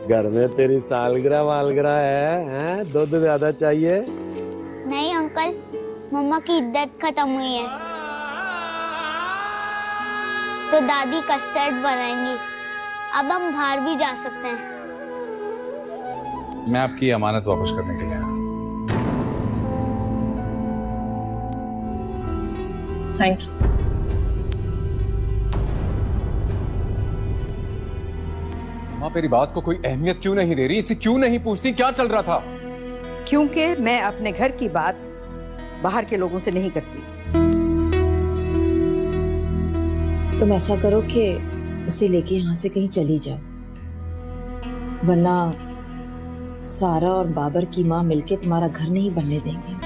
घर में तेरी सालगिरह वालगिरह है? दूध ज्यादा चाहिए? नहीं अंकल, मम्मा की इद्दत खत्म हुई है तो दादी कस्टर्ड बनाएंगी। अब हम बाहर भी जा सकते हैं। मैं आपकी अमानत वापस करने के लिए आया। Thank you. माँ मेरी बात को कोई अहमियत क्यों नहीं दे रही? इसे क्यों नहीं पूछती क्या चल रहा था? क्योंकि मैं अपने घर की बात बाहर के लोगों से नहीं करती। तुम ऐसा करो कि उसे लेके यहाँ से कहीं चली जाओ, वरना सारा और बाबर की माँ मिलके तुम्हारा घर नहीं बनने देंगे।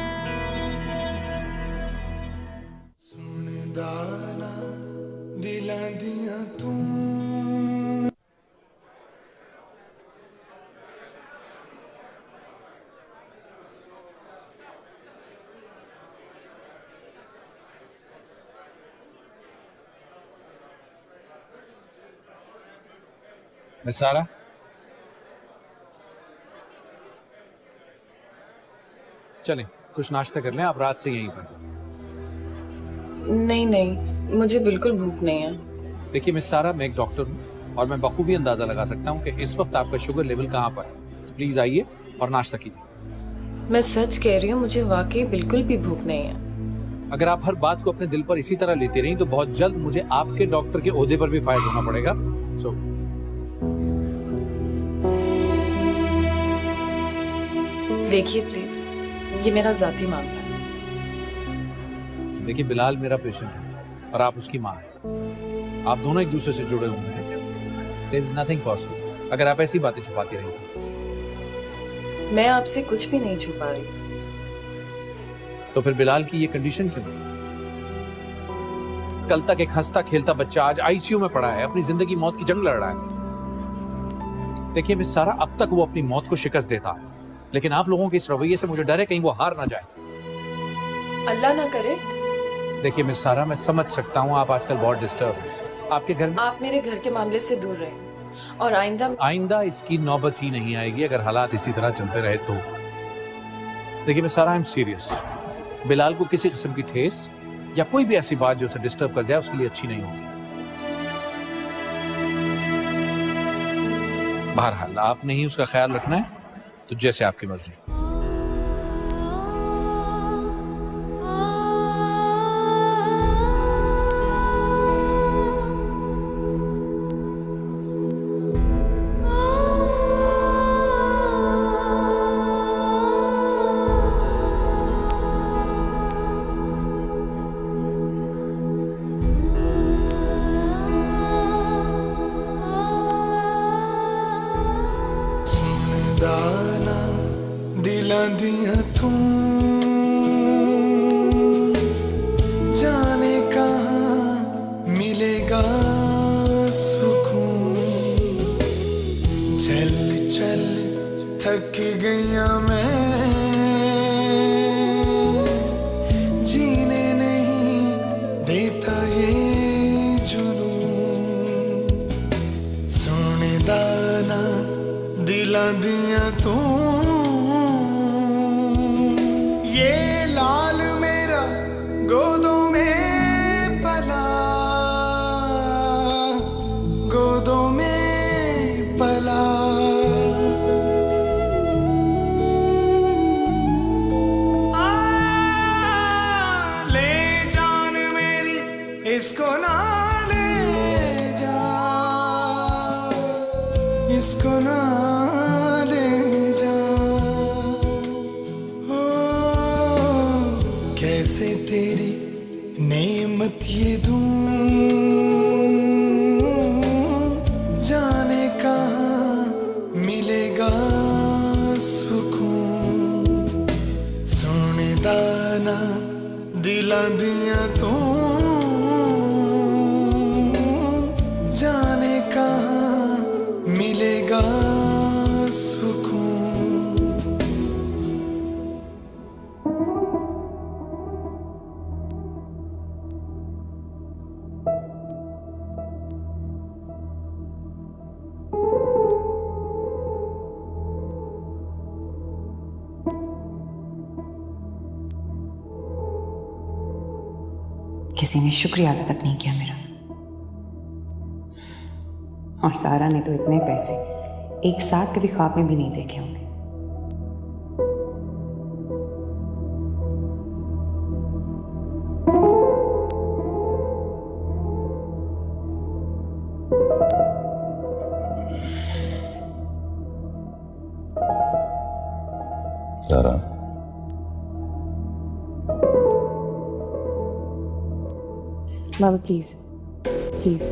मिस सारा, चलें कुछ नाश्ता कर लें। आप रात से यहीं पर। नहीं नहीं, मुझे बिल्कुल भूख नहीं है। देखिए मिस सारा, मैं एक डॉक्टर हूँ और मैं बखूबी अंदाजा लगा सकता हूँ कि इस वक्त आपका शुगर लेवल कहाँ पर है। तो प्लीज आइए और नाश्ता कीजिए। मैं सच कह रही हूँ, मुझे वाकई बिल्कुल भी भूख नहीं है। अगर आप हर बात को अपने दिल पर इसी तरह लेती रही तो बहुत जल्द मुझे आपके डॉक्टर के ओहदे पर भी फायद होना पड़ेगा। देखिए प्लीज, ये मेरा जाती मामला है। देखिए बिलाल मेरा पेशेंट है और आप उसकी माँ हैं। आप दोनों एक दूसरे से जुड़े हुए हैं। There is nothing possible अगर आप ऐसी बातें छुपाती रहेंगी। मैं आपसे कुछ भी नहीं छुपा रही। तो फिर बिलाल की ये कंडीशन क्यों? कल तक एक हंसता खेलता बच्चा आज आईसीयू में पड़ा है, अपनी जिंदगी मौत की जंग लड़ रहा है। देखिए मिस सारा, अब तक वो अपनी मौत को शिकस्त देता है, लेकिन आप लोगों के इस रवैये से मुझे डर है कहीं वो हार ना जाए। अल्लाह ना करे। देखिए मिस सारा, मैं समझ सकता हूँ आप आजकल बहुत डिस्टर्ब हैं। आपके घर में आप मेरे घर के मामले से दूर रहें और आइंदा इसकी नौबत ही नहीं आएगी अगर हालात इसी तरह चलते रहे तो। देखिए मिस सारा, आई एम सीरियस। बिलाल को किसी किस्म की ठेस या कोई भी ऐसी बात जो उसे डिस्टर्ब कर जाए उसके लिए अच्छी नहीं होगी। बहरहाल आपने ही उसका ख्याल रखना है, तो जैसे आपकी मर्जी। किसी ने शुक्रिया अदा तक नहीं किया मेरा। और सारा ने तो इतने पैसे एक साथ कभी ख्वाब में भी नहीं देखे होंगे। सारा, बाबा प्लीज प्लीज।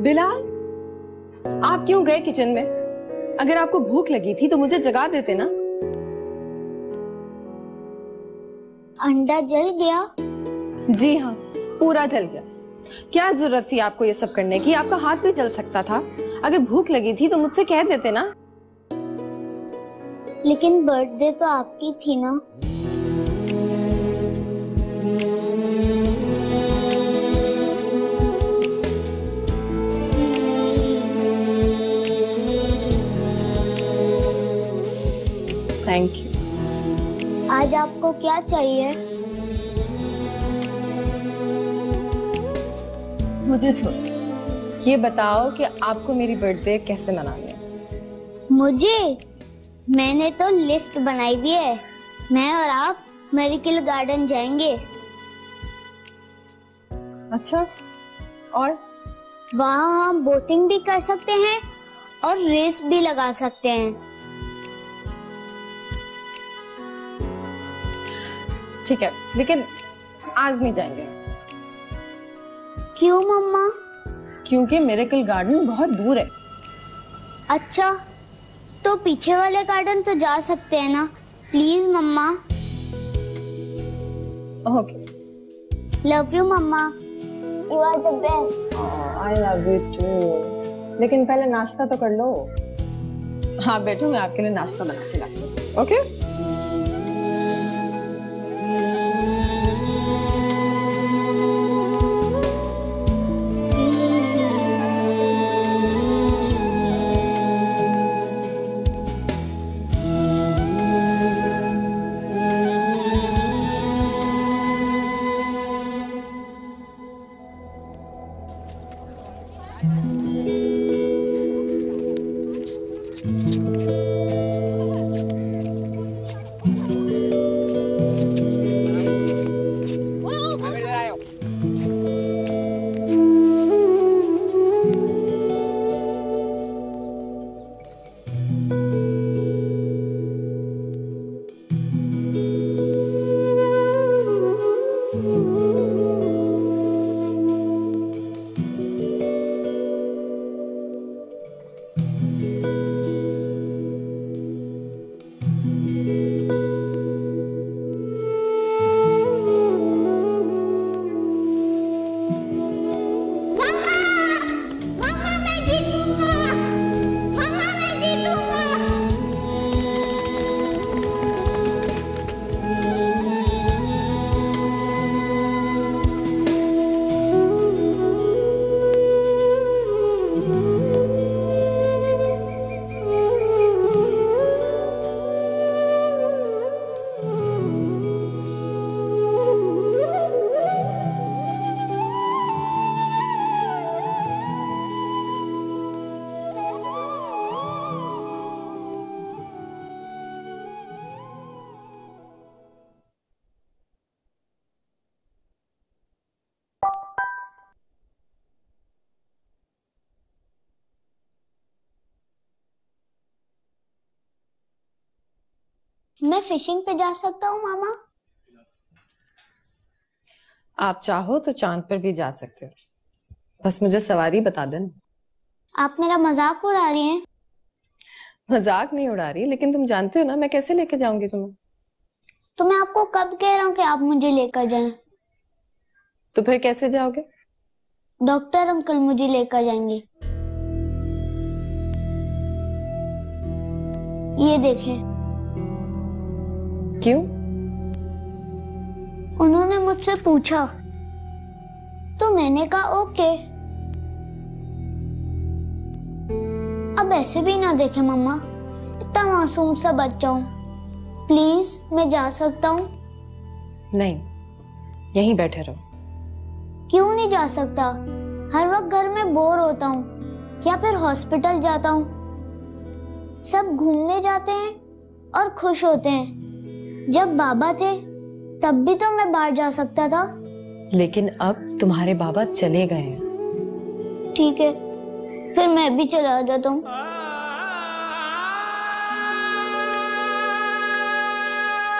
बिलाल, आप क्यों गए किचन में? अगर आपको भूख लगी थी तो मुझे जगा देते ना। अंडा जल गया? जी हाँ, पूरा जल गया। क्या जरूरत थी आपको ये सब करने की? आपका हाथ भी जल सकता था। अगर भूख लगी थी तो मुझसे कह देते ना। लेकिन बर्थडे तो आपकी थी ना। Thank you. आज आपको क्या चाहिए? मुझे छोड़ो, ये बताओ कि आपको मेरी बर्थडे कैसे मनानी है? मुझे? मैंने तो लिस्ट बनाई हुई है। मैं और आप मेरिकल गार्डन जाएंगे। अच्छा, और? वहाँ हम बोटिंग भी कर सकते हैं और रेस भी लगा सकते हैं। ठीक है, लेकिन आज नहीं जाएंगे। क्यों मम्मा? क्योंकि मिरेकल गार्डन बहुत दूर है। अच्छा, तो पीछे वाले गार्डन तो जा सकते हैं ना? Please mamma. Okay. Love you mamma, you are the best. I love you too. लेकिन पहले नाश्ता तो कर लो। हाँ बैठो, मैं आपके लिए नाश्ता बना के लाती हूँ। ओके? मैं फिशिंग पे जा सकता हूँ मामा? आप चाहो तो चांद पर भी जा सकते हो, बस मुझे सवारी बता देना। आप मेरा मजाक उड़ा रही हैं? मजाक नहीं उड़ा रही, लेकिन तुम जानते हो ना मैं कैसे लेके जाऊंगी तुम्हें। तो मैं आपको कब कह रहा हूँ कि आप मुझे लेकर जाएं? तो फिर कैसे जाओगे? डॉक्टर अंकल मुझे लेकर जाएंगे। ये देखें। क्यों? उन्होंने मुझसे पूछा तो मैंने कहा ओके। अब ऐसे भी ना देखे मम्मा, इतना मासूम सा बच्चा हूँ। प्लीज मैं जा सकता हूँ? नहीं, यहीं बैठे रहो। क्यों नहीं जा सकता? हर वक्त घर में बोर होता हूँ या फिर हॉस्पिटल जाता हूँ। सब घूमने जाते हैं और खुश होते हैं। जब बाबा थे तब भी तो मैं बाहर जा सकता था। लेकिन अब तुम्हारे बाबा चले गए हैं। ठीक है, फिर मैं भी चला जाता हूँ।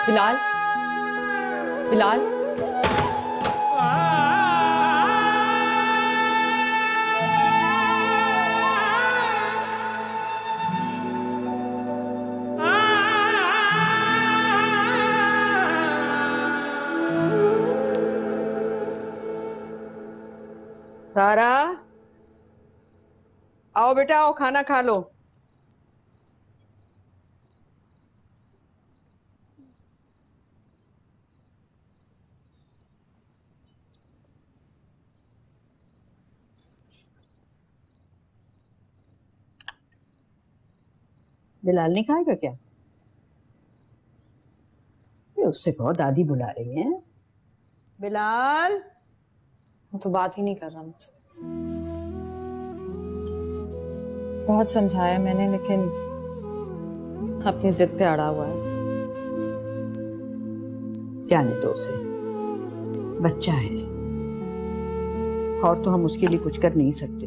बिलाल, बिलाल, सारा, आओ बेटा, आओ खाना खा लो। बिलाल नहीं खाएगा क्या? उससे कहो दादी बुला रही हैं। बिलाल, वो तो बात ही नहीं कर रहा मुझसे। बहुत समझाया मैंने, लेकिन अपनी जिद पे अड़ा हुआ है। जाने दो उसे, बच्चा है और तो हम उसके लिए कुछ कर नहीं सकते।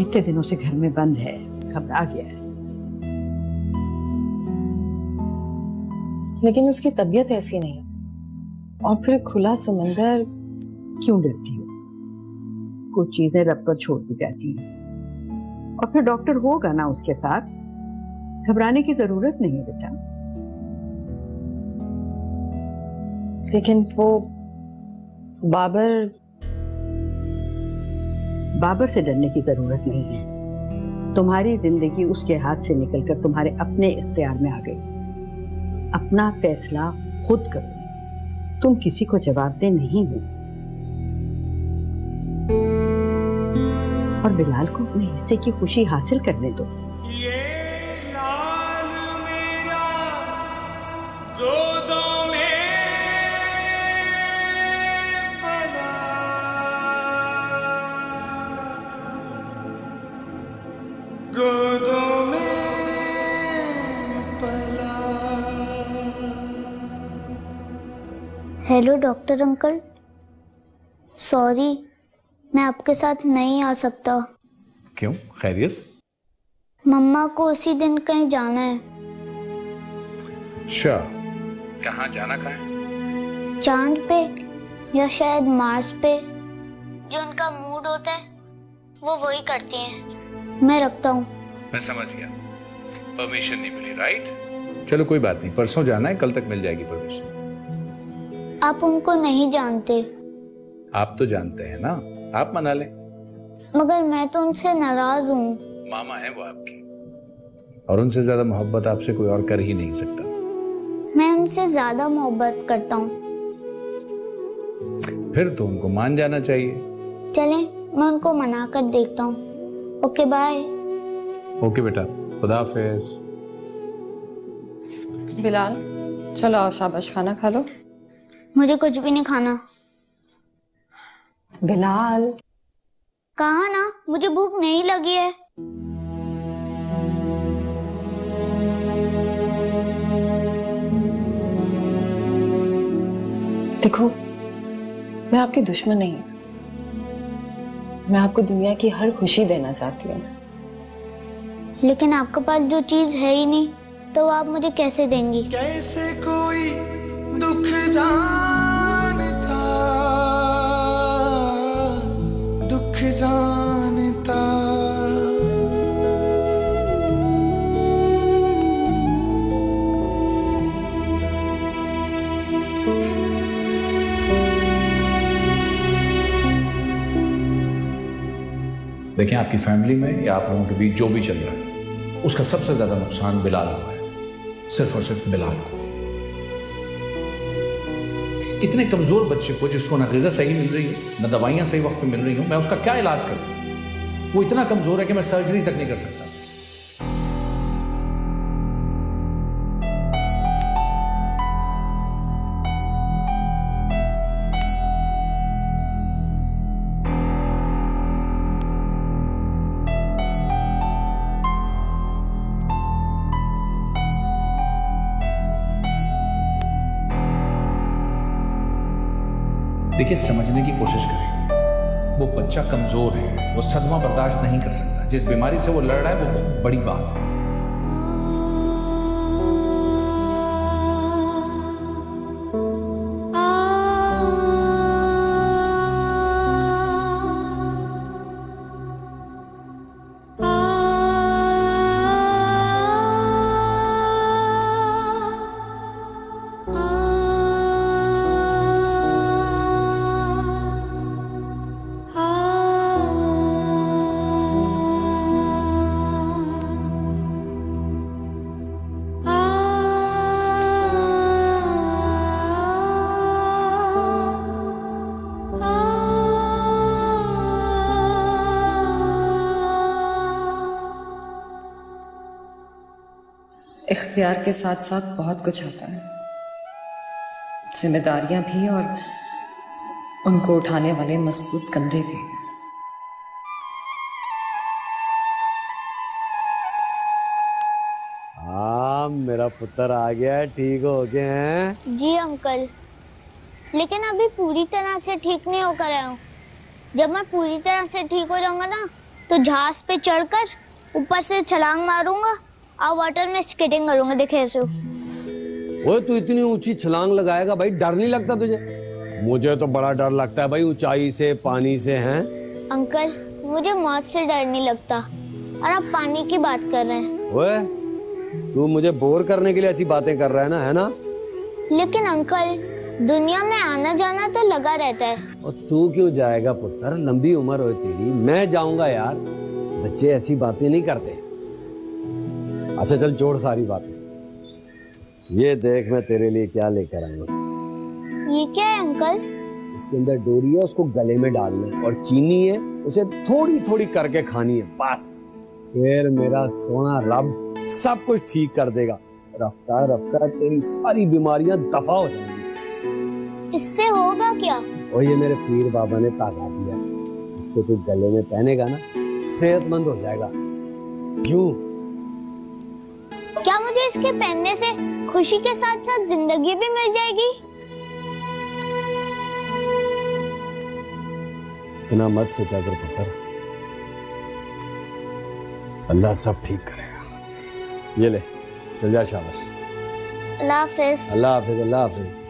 इतने दिनों से घर में बंद है, घबरा गया है। लेकिन उसकी तबीयत ऐसी नहीं, और फिर खुला समंदर। क्यों डरती हो? कुछ चीजें रब पर छोड़ दी जाती हैं, और फिर डॉक्टर होगा ना उसके साथ। घबराने की जरूरत नहीं है बेटा। लेकिन वो बाबर से डरने की जरूरत नहीं है। तुम्हारी जिंदगी उसके हाथ से निकलकर तुम्हारे अपने इख्तियार में आ गई। अपना फैसला खुद करो, तुम किसी को जवाबदेह नहीं हो। और बिलाल को अपने हिस्से की खुशी हासिल करने दो। ये लाल मेरा गोदों में पला, गोदों में पला। हेलो डॉक्टर अंकल, सॉरी मैं आपके साथ नहीं आ सकता। क्यों, खैरियत? मम्मा को उसी दिन कहीं जाना है। अच्छा, कहाँ जाना? कहाँ है? चांद पे या शायद मार्स पे। जो उनका मूड होता है वो वही करती हैं। मैं रखता हूँ। मैं समझ गया, परमिशन नहीं मिली, राइट? चलो कोई बात नहीं, परसों जाना है, कल तक मिल जाएगी परमिशन। आप उनको नहीं जानते। आप तो जानते हैं ना, आप मना लें। मगर मैं तो उनसे नाराज हूँ। मामा है वो आपकी, और उनसे ज्यादा मोहब्बत आपसे कोई और कर ही नहीं सकता। मैं उनसे ज्यादा मोहब्बत करता हूँ। फिर तो उनको मान जाना चाहिए। चलें, मैं उनको मना कर देखता हूँ। Okay bye. ओके बेटा, खुदा हाफिज। बिलाल, चलो आओ, शाबाश, खाना खा लो। मुझे कुछ भी नहीं खाना। बिलाल, कहा ना, मुझे भूख नहीं लगी है। देखो, मैं आपकी दुश्मन नहीं हूं। मैं आपको दुनिया की हर खुशी देना चाहती हूँ। लेकिन आपके पास जो चीज है ही नहीं, तो आप मुझे कैसे देंगी? कैसे कोई दुख जानता, दुख जानता। देखें, आपकी फैमिली में या आप लोगों के बीच जो भी चल रहा है, उसका सबसे ज्यादा नुकसान बिलाल को है, सिर्फ और सिर्फ बिलाल को। इतने कमजोर बच्चे को, जिसको ना ग़िज़ा सही मिल रही है, ना दवाइयां सही वक्त पे मिल रही हूं, मैं उसका क्या इलाज करूं? वो इतना कमजोर है कि मैं सर्जरी तक नहीं कर सकता। देखिए, समझने की कोशिश करें। वो बच्चा कमजोर है, वो सदमा बर्दाश्त नहीं कर सकता। जिस बीमारी से वो लड़ रहा है वो बहुत बड़ी बात है। इख्तियार के साथ साथ बहुत कुछ आता है, जिम्मेदारियां भी और उनको उठाने वाले मजबूत कंधे भी। हाँ, मेरा पुत्र आ गया है, ठीक हो गए हैं? जी अंकल, लेकिन अभी पूरी तरह से ठीक नहीं होकर आया हूँ। जब मैं पूरी तरह से ठीक हो जाऊंगा ना, तो जहाज पे चढ़कर ऊपर से छलांग मारूंगा और वाटर में स्केटिंग करूंगा। देखे ऐसे। ओए, तू इतनी ऊंची छलांग लगाएगा भाई, डर नहीं लगता तुझे? मुझे तो बड़ा डर लगता है भाई, ऊंचाई से, पानी से। हैं अंकल, मुझे मौत से डर नहीं लगता, और आप पानी की बात कर रहे हैं। ओए, तू मुझे बोर करने के लिए ऐसी बातें कर रहा है ना, है ना? लेकिन अंकल, दुनिया में आना जाना तो लगा रहता है। और तू क्यों जाएगा पुत्र? लंबी उम्र हो तेरी, मैं जाऊंगा यार। बच्चे ऐसी बातें नहीं करते। अच्छा चल, छोड़ सारी बातें। ये देख, मैं तेरे लिए क्या लेकर आया हूँ। ये क्या है अंकल? इसके अंदर डोरी है, उसको गले में डालना है, और चीनी है, उसे थोड़ी थोड़ी करके खानी है, बस। फिर मेरा सोना रब सब कुछ ठीक कर देगा। रफ्ता रफ्ता तेरी सारी बीमारियां दफा हो जाएंगी। इससे होगा क्या? और ये मेरे पीर बाबा ने ताका दिया, इसको तू गले में पहनेगा ना, सेहतमंद हो जाएगा। क्यों? क्या मुझे इसके पहनने से खुशी के साथ साथ जिंदगी भी मिल जाएगी? इतना मत सोचा कर पुत्र, अल्लाह सब ठीक करेगा। ये ले, चल जा, शाबाश। अल्लाह हाफिज। अल्लाह हाफिज, अल्लाह हाफिज।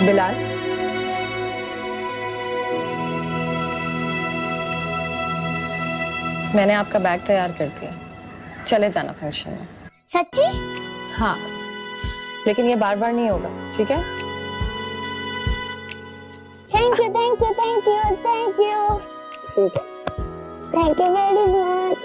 बिलाल, मैंने आपका बैग तैयार कर दिया, चले जाना फंक्शन में। सच्ची? हाँ, लेकिन ये बार बार नहीं होगा, ठीक है? Thank you, thank you, thank you, thank you. ठीक है, थैंक यू वेरी मच।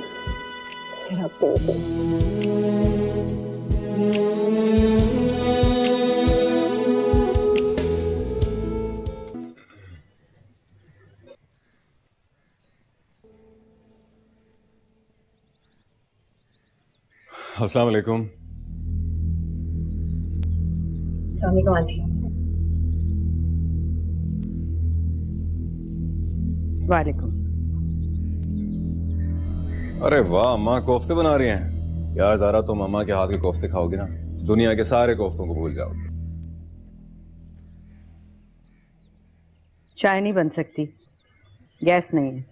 अस्सलाम वालेकुम। अस्सलाम आंटी। वालेकुम। अरे वाह, अम्मा कोफ्ते बना रही हैं। यार ज़ारा, तुम अम्मा के हाथ के कोफ्ते खाओगी ना, दुनिया के सारे कोफ्तों को भूल जाओगे। चाय नहीं बन सकती, गैस नहीं है।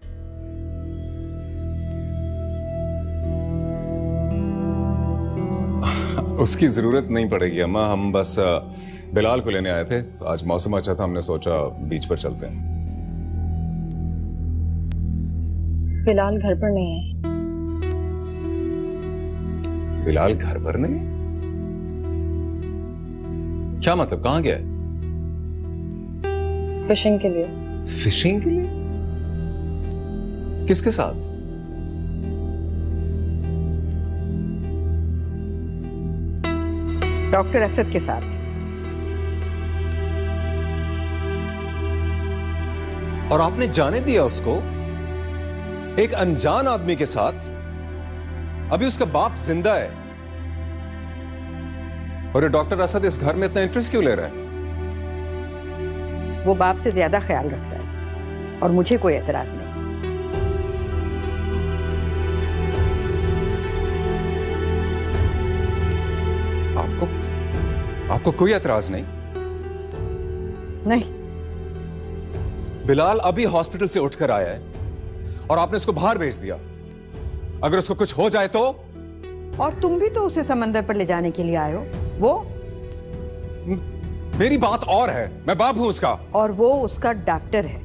उसकी जरूरत नहीं पड़ेगी अम्मा, हम बस बिलाल को लेने आए थे। आज मौसम अच्छा था, हमने सोचा बीच पर चलते हैं। बिलाल घर पर नहीं है। बिलाल घर पर नहीं? क्या मतलब, कहां गया है? फिशिंग के लिए। फिशिंग के लिए? किसके साथ? डॉक्टर असद के साथ। और आपने जाने दिया उसको एक अनजान आदमी के साथ? अभी उसका बाप जिंदा है, और ये डॉक्टर असद इस घर में इतना इंटरेस्ट क्यों ले रहा है? वो बाप से ज्यादा ख्याल रखता है, और मुझे कोई एतराज नहीं। आपको कोई एतराज नहीं? नहीं। बिलाल अभी हॉस्पिटल से उठकर आया है और आपने उसको बाहर भेज दिया। अगर उसको कुछ हो जाए तो? और तुम भी तो उसे समंदर पर ले जाने के लिए आए हो। वो मेरी बात और है, मैं बाप हूं उसका। और वो उसका डॉक्टर है।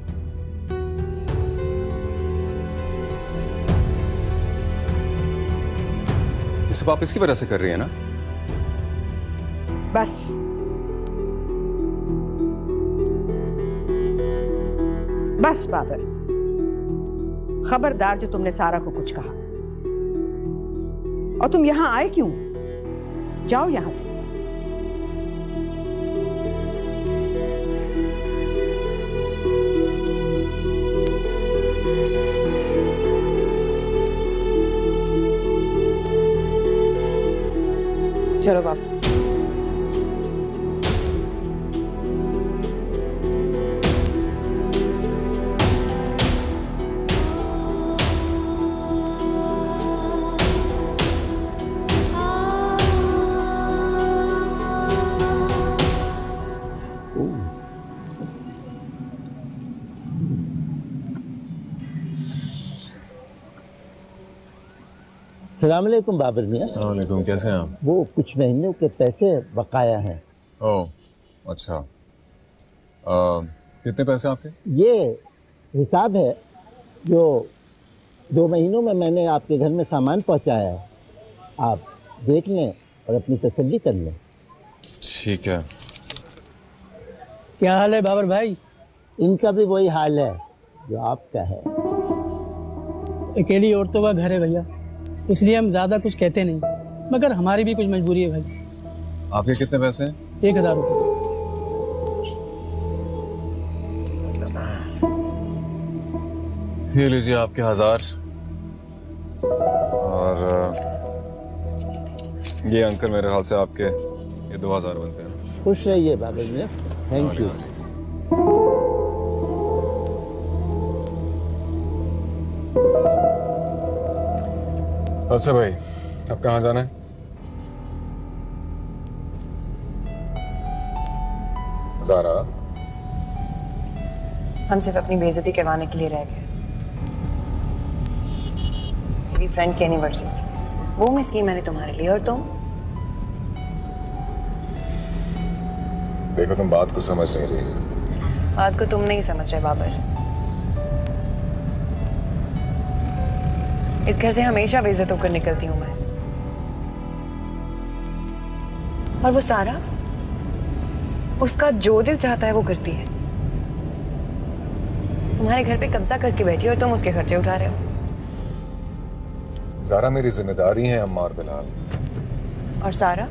ये सब आप इसकी वजह से कर रही है ना? बस बस बाबर, खबरदार जो तुमने सारा को कुछ कहा। और तुम यहां आए क्यों? जाओ यहां से। चलो बाबा। अस्सलामुअलैकुम बाबर मियाँ। अस्सलामुअलैकुम, कैसे हैं आप? वो कुछ महीनों के पैसे बकाया हैं। ओह अच्छा, कितने पैसे आपके? ये हिसाब है जो 2 महीनों में मैंने आपके घर में सामान पहुंचाया है। आप देख लें और अपनी तसल्ली कर लें। ठीक है। क्या हाल है बाबर भाई? इनका भी वही हाल है जो आपका है। अकेली औरतों का घर है भैया, इसलिए हम ज्यादा कुछ कहते नहीं, मगर हमारी भी कुछ मजबूरी है भाई। आपके कितने पैसे हैं? 1000 रुपये। ये लीजिए आपके 1000 और ये अंकल मेरे ख्याल से आपके ये 2000 बनते हैं। खुश रहिए बाबर मियाँ, थैंक यू। अच्छा भाई, अब कहाँ जाना है? ज़ारा, हम सिर्फ अपनी बेइज्जती करवाने के लिए रह गए। मेरी फ्रेंड की एनिवर्सरी थी, वो मिस की मैंने तुम्हारे लिए। और तुम? देखो तुम बात को समझ नहीं रही। बात को तुम नहीं समझ रहे बाबर। इस घर से हमेशा बेइज्जत होकर निकलती हूं मैं। और वो सारा, उसका जो दिल चाहता है वो करती है। तुम्हारे घर पे कब्जा करके बैठी और तुम उसके खर्चे उठा रहे हो। ज़ारा मेरी जिम्मेदारी है अम्मा और बिलाल। और सारा?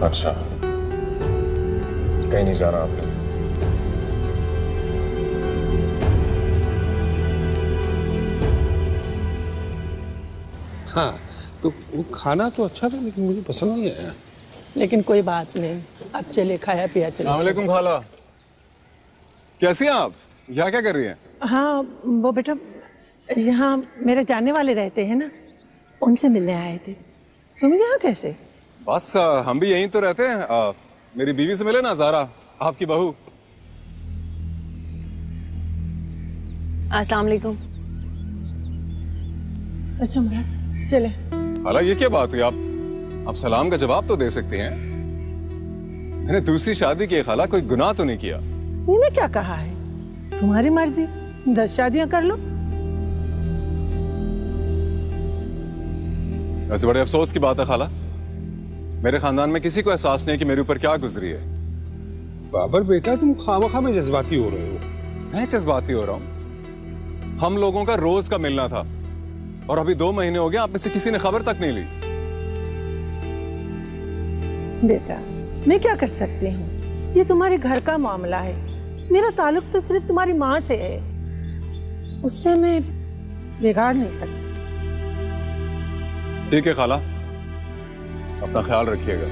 अच्छा, कहीं नहीं जाना आपने? हाँ, तो वो खाना तो अच्छा था लेकिन मुझे पसंद नहीं आया। लेकिन कोई बात नहीं, अब चले खाया पिया चले। अस्सलामुअलैकुम खाला, कैसी हैं आप? यहाँ क्या कर रही हैं? हाँ वो बेटा, यहाँ मेरे जानने वाले रहते हैं ना, उनसे मिलने आए थे। तुम यहाँ कैसे? बस हम भी यहीं तो रहते हैं। मेरी बीवी से मिले ना, ज़ारा आपकी बहू। अस्सलाम वालेकुम। अच्छा मुराद, चले। खाला ये क्या बात हुई? आप सलाम का जवाब तो दे सकती हैं। मैंने दूसरी शादी की खाला, कोई गुनाह तो नहीं किया। मैंने क्या कहा है? तुम्हारी मर्जी, 10 शादियां कर लो। वैसे बड़े अफसोस की बात है खाला, मेरे खानदान में किसी को एहसास नहीं कि मेरे ऊपर क्या गुजरी है। बाबर बेटा, तुम खामखा में जज्बाती हो रहे हो। मैं जज्बाती हो रहा हूं? हम लोगों का रोज का मिलना था और अभी 2 महीने हो गए, आप में से किसी ने खबर तक नहीं ली। बेटा मैं क्या कर सकती हूँ, ये तुम्हारे घर का मामला है। मेरा ताल्लुक तो सिर्फ तुम्हारी माँ से है, उससे मैं बिगाड़ नहीं सकती। ठीक है खाला, अपना ख्याल रखिएगा।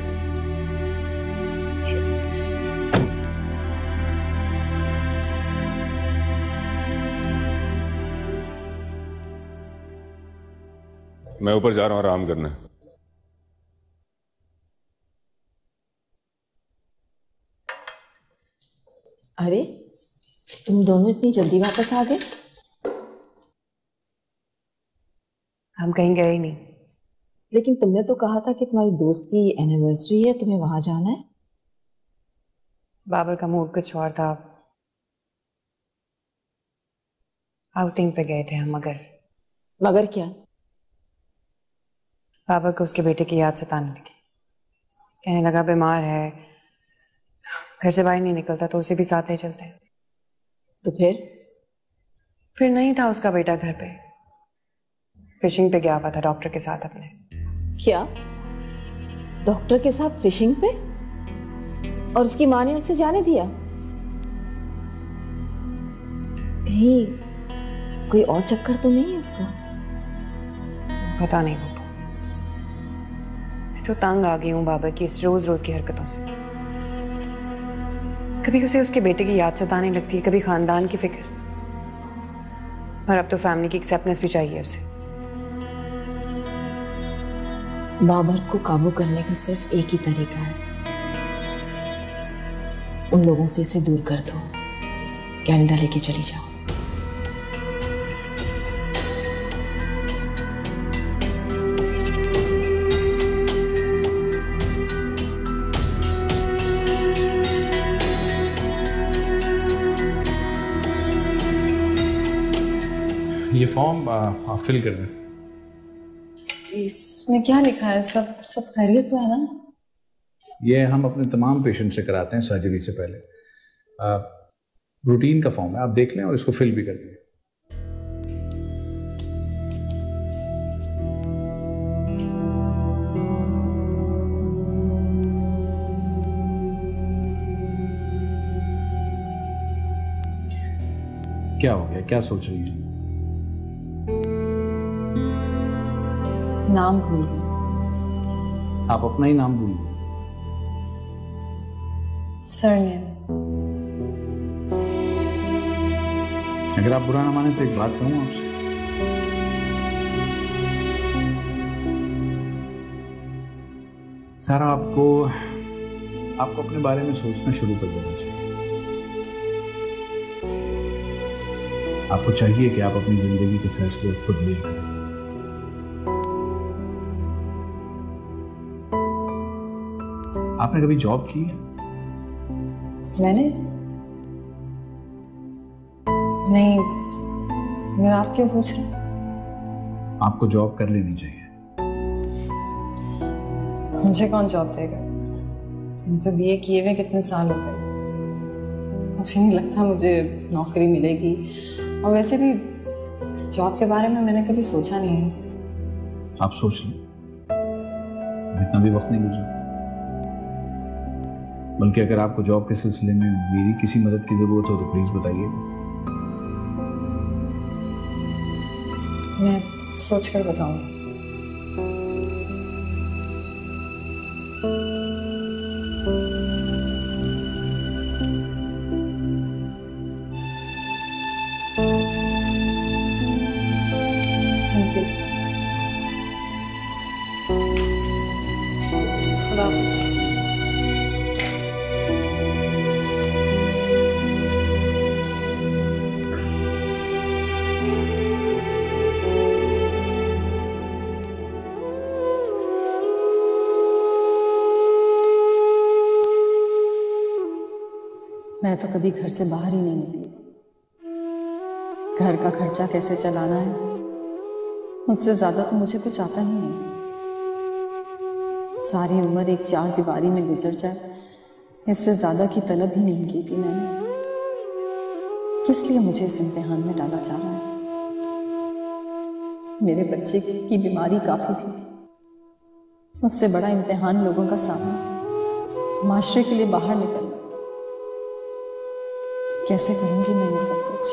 मैं ऊपर जा रहा हूं आराम करने। अरे तुम दोनों इतनी जल्दी वापस आ गए? हम कहीं गए ही नहीं। लेकिन तुमने तो कहा था कि तुम्हारी दोस्त की एनिवर्सरी है, तुम्हें वहां जाना है। बाबर का मूड कुछ और था, आउटिंग पे गए थे हम। मगर क्या? बाबर को उसके बेटे की याद सताने लगी, कहने लगा बीमार है, घर से बाहर नहीं निकलता, तो उसे भी साथ ले चलते। तो फिर नहीं था उसका बेटा घर पे, फिशिंग पे गया हुआ था डॉक्टर के साथ अपने। क्या डॉक्टर के साथ फिशिंग पे? और उसकी माँ ने उसे जाने दिया? कहीं कोई और चक्कर तो नहीं है उसका? पता नहीं पापा, मैं तो तंग आ गई हूँ बाबर की इस रोज रोज की हरकतों से। कभी उसे उसके बेटे की याद सताने लगती है, कभी खानदान की फिक्र, और अब तो फैमिली की एक्सेप्टेंस भी चाहिए उसे। बाबर को काबू करने का सिर्फ एक ही तरीका है, उन लोगों से इसे दूर कर दो, कनाडा लेके चली जाओ। ये फॉर्म आप फिल कर दें। इसमें क्या लिखा है? सब खैरियत तो है ना? ये हम अपने तमाम पेशेंट से कराते हैं सर्जरी से पहले। रूटीन का फॉर्म है, आप देख लें और इसको फिल भी कर दें। क्या हो गया, क्या सोच रही है? नाम भूल गई। आप अपना ही नाम भूल गए? सरनेम। अगर आप बुरा ना माने तो एक बात कहूं आपसे। सारा आपको अपने बारे में सोचना शुरू कर देना चाहिए। आपको चाहिए कि आप अपनी जिंदगी के फैसले खुद ले करें। आपने कभी जॉब की है? मैंने नहीं। मगर आप क्यों पूछ रहे हैं? आपको जॉब कर लेनी चाहिए। मुझे कौन जॉब देगा? तो बीए किए हुए कितने साल हो गए, मुझे नहीं लगता मुझे नौकरी मिलेगी। और वैसे भी जॉब के बारे में मैंने कभी सोचा नहीं है। आप सोच लें, इतना भी वक्त नहीं गुजरा। बल्कि अगर आपको जॉब के सिलसिले में मेरी किसी मदद की जरूरत हो तो प्लीज बताइएगा। मैं सोच कर बताऊंगी। Thank you. खुदा हाफिज़। मैं तो कभी घर से बाहर ही नहीं निकली। घर का खर्चा कैसे चलाना है, उससे ज्यादा तो मुझे कुछ आता ही नहीं। सारी उम्र एक चार दीवारी में गुजर जाए, इससे ज्यादा की तलब ही नहीं की थी मैंने। किस लिए मुझे इस इम्तिहान में डाला जा रहा है? मेरे बच्चे की बीमारी काफी थी, उससे बड़ा इम्तिहान लोगों का सामना, माशरे के लिए बाहर निकलना। कैसे करूंगी मैं ये सब कुछ?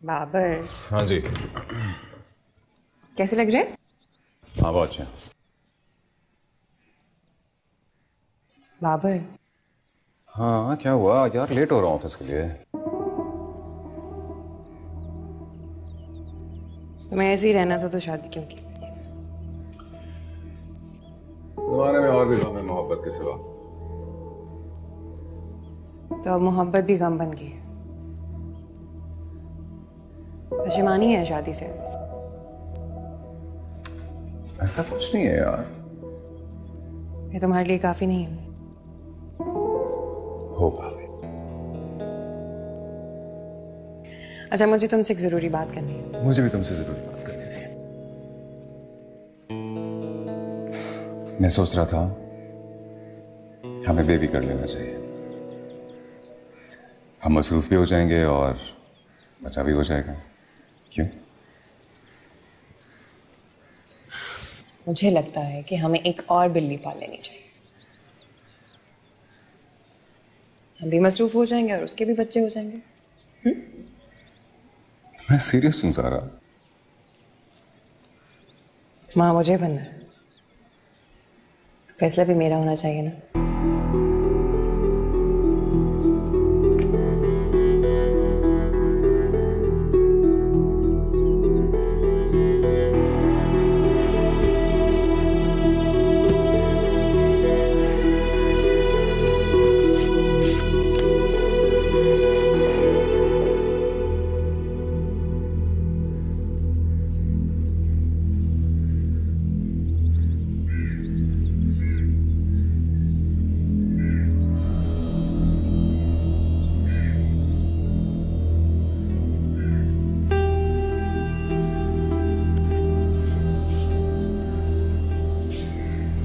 बाबर, हाँ जी। कैसे लग रहे हैं? हाँ बहुत अच्छा। बाबर, हाँ क्या हुआ यार, लेट हो रहा हूँ ऑफिस के लिए। तुम्हें ऐसे ही रहना था तो शादी क्यों की? जमाने में और भी गम है मोहब्बत के सिवा। तो अब मोहब्बत भी गम बन गई है। पशेमानी है शादी से? ऐसा कुछ नहीं है यार। ये तुम्हारे लिए काफी नहीं है? होगा। अच्छा, मुझे तुमसे एक जरूरी बात करनी है। मुझे भी तुमसे जरूरी बात करनी थी। मैं सोच रहा था हमें बेबी कर लेना चाहिए। हम मसरूफ भी हो जाएंगे और बच्चा भी हो जाएगा। क्यों? मुझे लगता है कि हमें एक और बिल्ली पाल लेनी चाहिए। हम भी मसरूफ हो जाएंगे और उसके भी बच्चे हो जाएंगे। मैं सीरियस हूं सारा। माँ मुझे बनना है, फैसला भी मेरा होना चाहिए ना।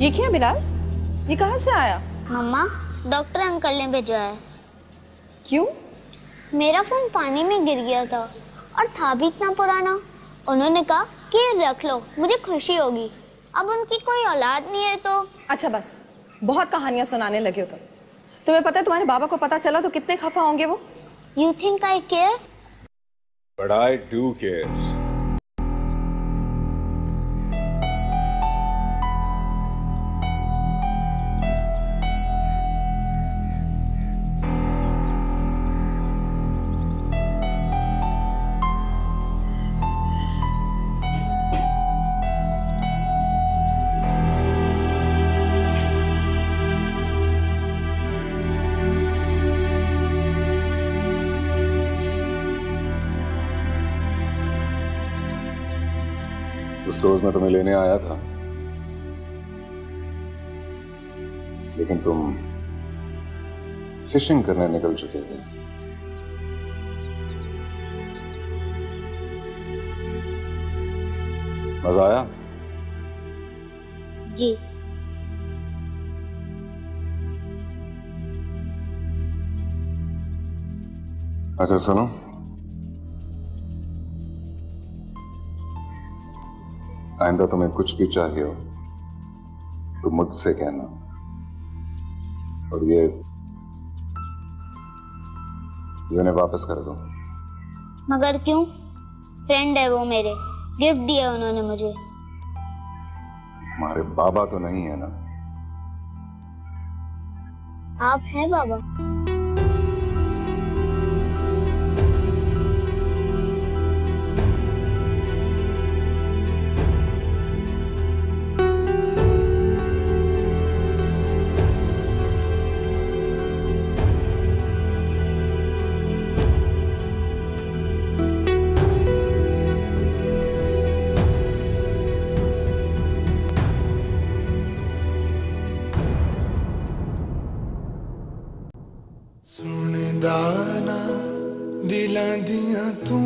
ये क्या बिलाल, ये कहाँ से आया? मम्मा, डॉक्टर अंकल ने भेजा है। क्यों? मेरा फोन पानी में गिर गया था और था भी इतना पुराना। उन्होंने कहा कि ये रख लो, मुझे खुशी होगी। अब उनकी कोई औलाद नहीं है तो। अच्छा बस, बहुत कहानियां सुनाने लगे हो तुम। तुम्हें पता है तुम्हारे बाबा को पता चला तो कितने खफा होंगे वो? You think I care? But I do care. उस रोज मैं तुम्हें लेने आया था, लेकिन तुम फिशिंग करने निकल चुके थे। मजा आया? जी। अच्छा सुनो, आइंदा तुम्हें कुछ भी चाहिए हो तो मुझसे कहना। और ये उन्हें वापस कर दो। मगर क्यों? फ्रेंड है वो मेरे, गिफ्ट दिया उन्होंने मुझे। तुम्हारे बाबा तो नहीं है ना? आप हैं बाबा। सुन दाना दिलां दियां तू